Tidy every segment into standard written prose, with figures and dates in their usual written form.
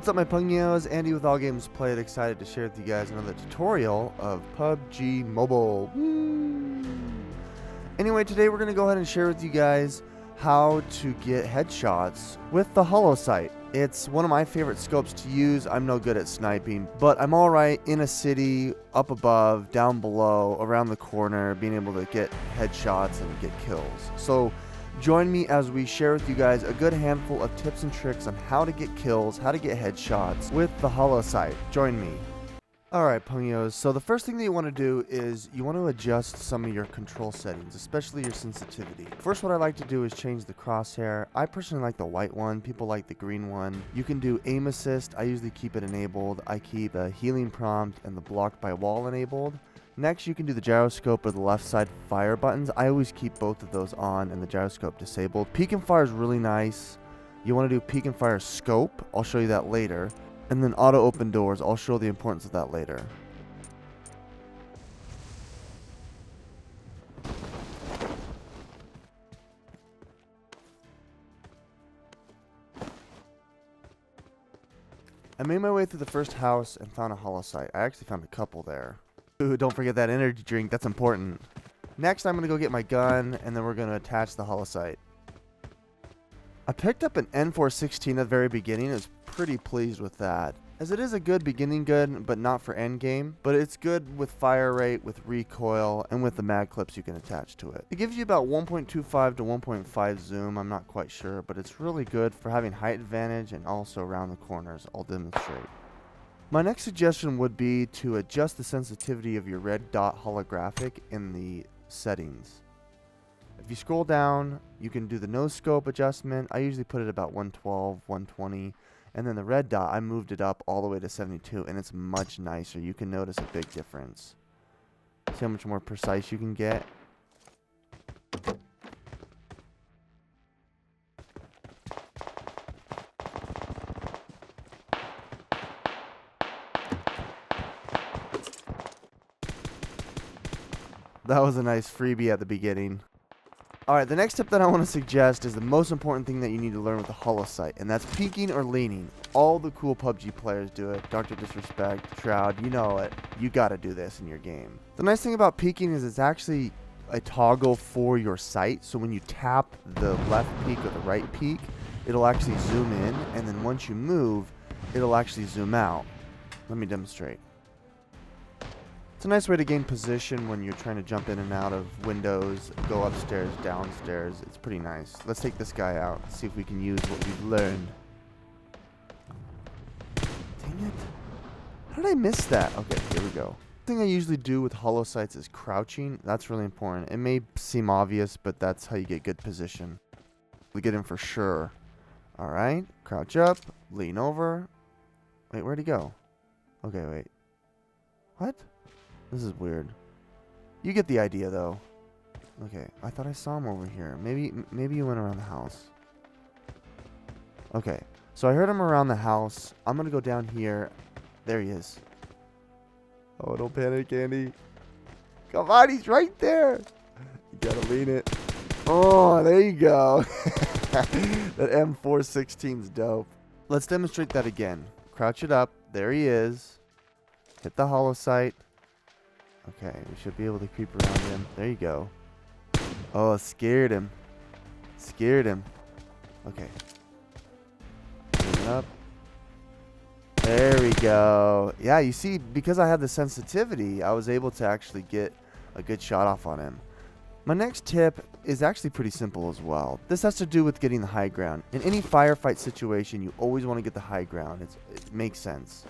What's up, my Pungios? Andy with Allgamesplayed, excited to share with you guys another tutorial of PUBG Mobile. Anyway, today we're going to go ahead and share with you guys how to get headshots with the Holo sight. It's one of my favorite scopes to use. I'm no good at sniping, but I'm alright in a city, up above, down below, around the corner, being able to get headshots and get kills. So join me as we share with you guys a good handful of tips and tricks on how to get kills, how to get headshots with the Holo sight. Join me. Alright, Pungios, so the first thing that you want to do is you want to adjust some of your control settings, especially your sensitivity. First, what I like to do is change the crosshair. I personally like the white one, people like the green one. You can do aim assist. I usually keep it enabled. I keep the healing prompt and the blocked by wall enabled. Next, you can do the gyroscope or the left side fire buttons. I always keep both of those on and the gyroscope disabled. Peek and fire is really nice. You want to do peek and fire scope. I'll show you that later. And then auto open doors. I'll show the importance of that later. I made my way through the first house and found a Holo sight. I actually found a couple there. Ooh, don't forget that energy drink. That's important. Next, I'm going to go get my gun, and then we're going to attach the Holo sight. I picked up an N416 at the very beginning. I was pretty pleased with that, as it is a good beginning gun, but not for endgame. But it's good with fire rate, with recoil, and with the mag clips you can attach to it. It gives you about 1.25 to 1.5 zoom. I'm not quite sure, but it's really good for having height advantage and also around the corners. I'll demonstrate. My next suggestion would be to adjust the sensitivity of your red dot holographic in the settings. If you scroll down, you can do the no scope adjustment. I usually put it about 112, 120. And then the red dot, I moved it up all the way to 72, and it's much nicer. You can notice a big difference. See how much more precise you can get? That was a nice freebie at the beginning. Alright, the next tip that I want to suggest is the most important thing that you need to learn with the Holo sight, and that's peeking or leaning. All the cool PUBG players do it. Dr. Disrespect, Shroud, you know it. You gotta do this in your game. The nice thing about peeking is it's actually a toggle for your sight, so when you tap the left peak or the right peak, it'll actually zoom in, and then once you move, it'll actually zoom out. Let me demonstrate. It's a nice way to gain position when you're trying to jump in and out of windows, go upstairs, downstairs. It's pretty nice. Let's take this guy out, see if we can use what we've learned. Dang it. How did I miss that? Okay, here we go. The thing I usually do with Holo sights is crouching. That's really important. It may seem obvious, but that's how you get good position. We get in for sure. Alright, crouch up, lean over. Wait, where'd he go? Okay, wait. What? This is weird. You get the idea, though. Okay, I thought I saw him over here. Maybe he went around the house. Okay, so I heard him around the house. I'm gonna go down here. There he is. Oh, don't panic, Andy. Come on, he's right there. You gotta lean it. Oh, there you go. That M416's dope. Let's demonstrate that again. Crouch it up. There he is. Hit the Holo sight. Okay, we should be able to creep around him. There you go. Oh, scared him. Scared him. Okay. Bring it up. There we go. Yeah, you see, because I had the sensitivity, I was able to actually get a good shot off on him. My next tip is actually pretty simple as well. This has to do with getting the high ground. In any firefight situation, you always want to get the high ground. It makes sense.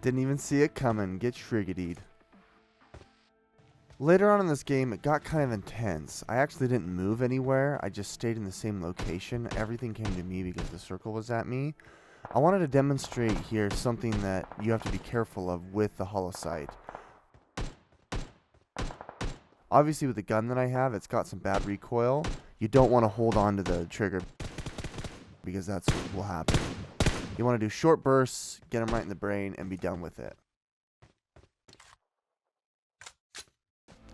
Didn't even see it coming. Get shriggedied. Later on in this game, it got kind of intense. I actually didn't move anywhere. I just stayed in the same location. Everything came to me because the circle was at me. I wanted to demonstrate here something that you have to be careful of with the Holo sight. Obviously, with the gun that I have, it's got some bad recoil. You don't want to hold on to the trigger because that's what will happen. You want to do short bursts, get them right in the brain, and be done with it.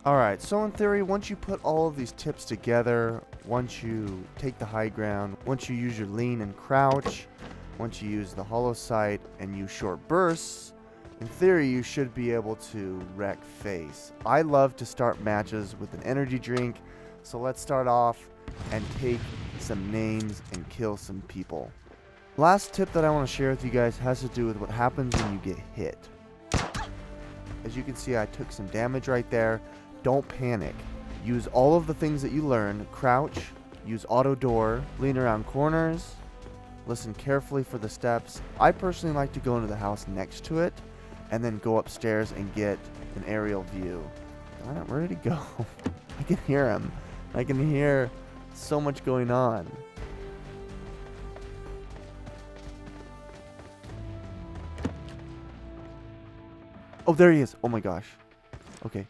Alright, so in theory, once you put all of these tips together, once you take the high ground, once you use your lean and crouch, once you use the hollow sight and use short bursts, in theory you should be able to wreck face. I love to start matches with an energy drink, so let's start off and take some names and kill some people. Last tip that I want to share with you guys has to do with what happens when you get hit. As you can see, I took some damage right there. Don't panic. Use all of the things that you learned. Crouch, use auto door, lean around corners, listen carefully for the steps. I personally like to go into the house next to it and then go upstairs and get an aerial view. Alright, where did he go? I can hear him. I can hear so much going on. Oh, there he is. Oh my gosh. Okay.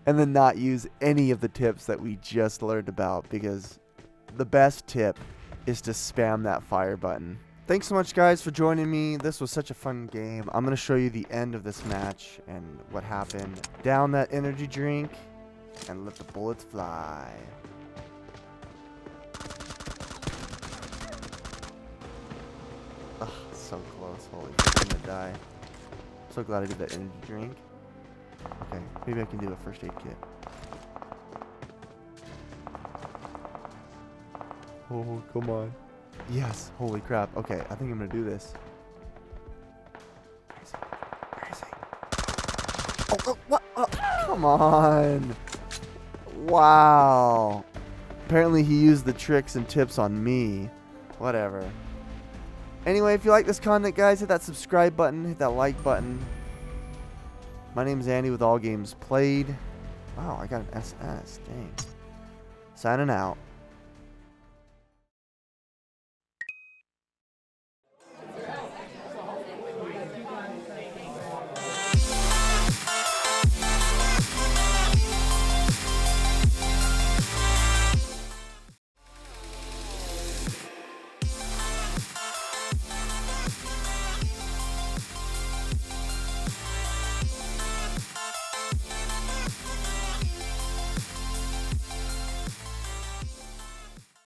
And then not use any of the tips that we just learned about, because the best tip is to spam that fire button. Thanks so much, guys, for joining me. This was such a fun game. I'm going to show you the end of this match and what happened. Down that energy drink and let the bullets fly. Ugh, so close. Holy shit, I'm going to die. So glad I did that energy drink. Okay, maybe I can do a first aid kit. Oh, come on. Yes, holy crap. Okay, I think I'm gonna do this. Where is he? Oh, what? Oh, come on. Wow. Apparently he used the tricks and tips on me. Whatever. Anyway, if you like this content, guys, hit that subscribe button, hit that like button. My name's Andy with Allgamesplayed. Wow, I got an SS. Dang. Signing out.